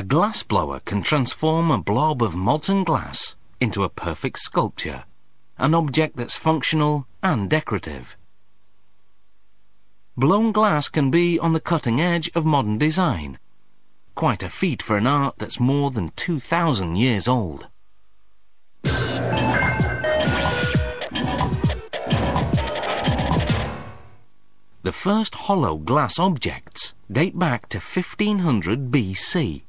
glass blower can transform a blob of molten glass into a perfect sculpture, an object that's functional and decorative. Blown glass can be on the cutting edge of modern design, quite a feat for an art that's more than 2,000 years old. The first hollow glass objects date back to 1500 BC.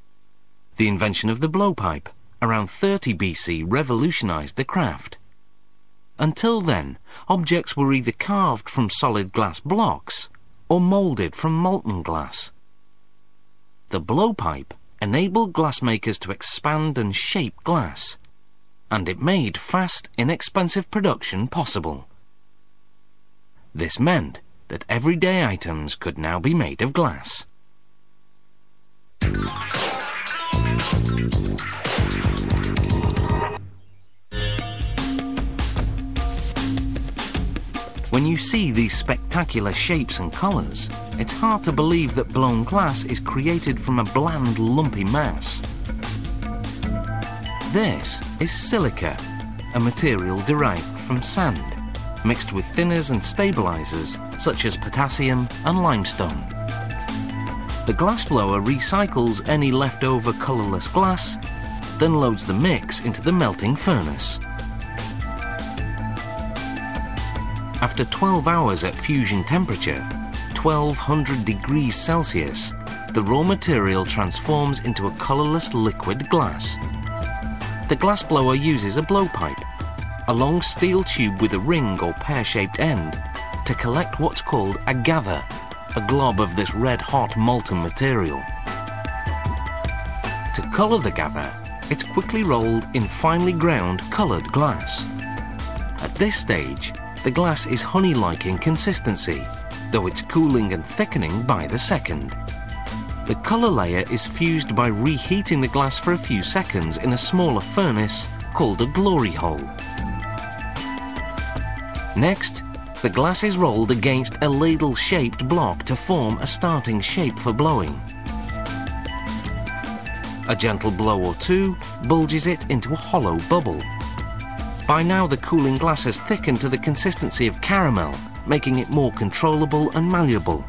The invention of the blowpipe around 30 BC revolutionized the craft. Until then, objects were either carved from solid glass blocks or molded from molten glass. The blowpipe enabled glassmakers to expand and shape glass, and it made fast, inexpensive production possible. This meant that everyday items could now be made of glass. When you see these spectacular shapes and colours, it's hard to believe that blown glass is created from a bland, lumpy mass. This is silica, a material derived from sand, mixed with thinners and stabilisers such as potassium and limestone. The glassblower recycles any leftover colourless glass, then loads the mix into the melting furnace. After 12 hours at fusion temperature, 1200 degrees Celsius, the raw material transforms into a colourless liquid glass. The glassblower uses a blowpipe, a long steel tube with a ring or pear-shaped end, to collect what's called a gather, a glob of this red-hot molten material. To colour the gather, it's quickly rolled in finely ground coloured glass. At this stage, the glass is honey-like in consistency, though it's cooling and thickening by the second. The colour layer is fused by reheating the glass for a few seconds in a smaller furnace called a glory hole. Next, the glass is rolled against a ladle-shaped block to form a starting shape for blowing. A gentle blow or two bulges it into a hollow bubble. By now the cooling glass has thickened to the consistency of caramel, making it more controllable and malleable.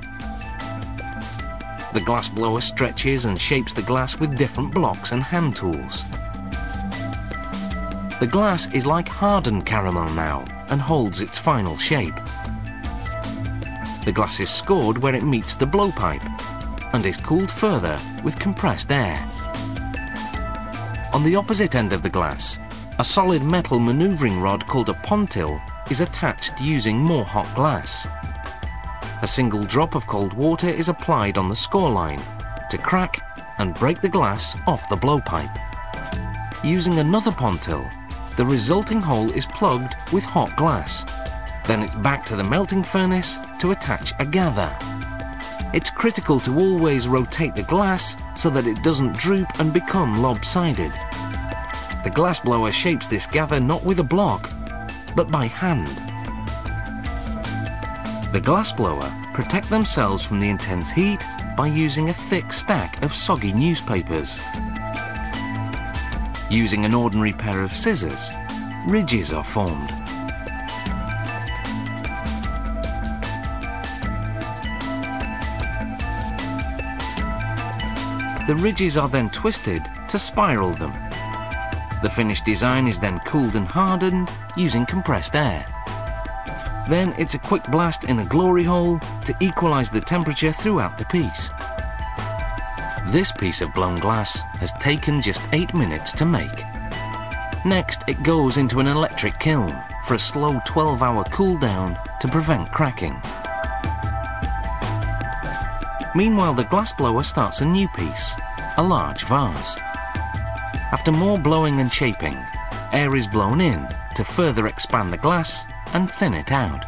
The glassblower stretches and shapes the glass with different blocks and hand tools. The glass is like hardened caramel now and holds its final shape. The glass is scored where it meets the blowpipe and is cooled further with compressed air. On the opposite end of the glass, a solid metal manoeuvring rod called a pontil is attached using more hot glass. A single drop of cold water is applied on the score line to crack and break the glass off the blowpipe. Using another pontil, the resulting hole is plugged with hot glass. Then it's back to the melting furnace to attach a gather. It's critical to always rotate the glass so that it doesn't droop and become lopsided. The glassblower shapes this gather not with a block, but by hand. The glassblower protect themselves from the intense heat by using a thick stack of soggy newspapers. Using an ordinary pair of scissors, ridges are formed. The ridges are then twisted to spiral them. The finished design is then cooled and hardened using compressed air. Then it's a quick blast in a glory hole to equalize the temperature throughout the piece. This piece of blown glass has taken just 8 minutes to make. Next, it goes into an electric kiln for a slow 12-hour cool down to prevent cracking. Meanwhile, the glassblower starts a new piece, a large vase. After more blowing and shaping, air is blown in to further expand the glass and thin it out.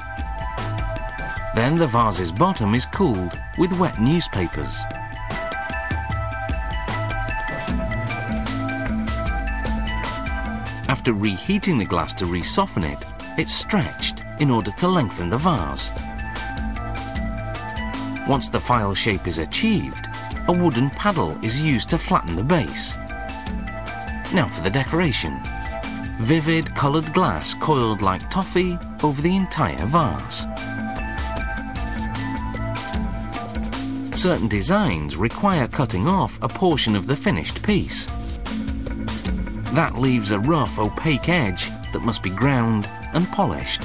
Then the vase's bottom is cooled with wet newspapers. After reheating the glass to re-soften it, it's stretched in order to lengthen the vase. Once the final shape is achieved, a wooden paddle is used to flatten the base. Now for the decoration. Vivid coloured glass coiled like toffee over the entire vase. Certain designs require cutting off a portion of the finished piece. That leaves a rough, opaque edge that must be ground and polished.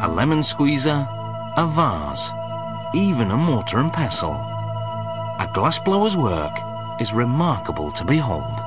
A lemon squeezer, a vase, even a mortar and pestle. A glassblower's work is remarkable to behold.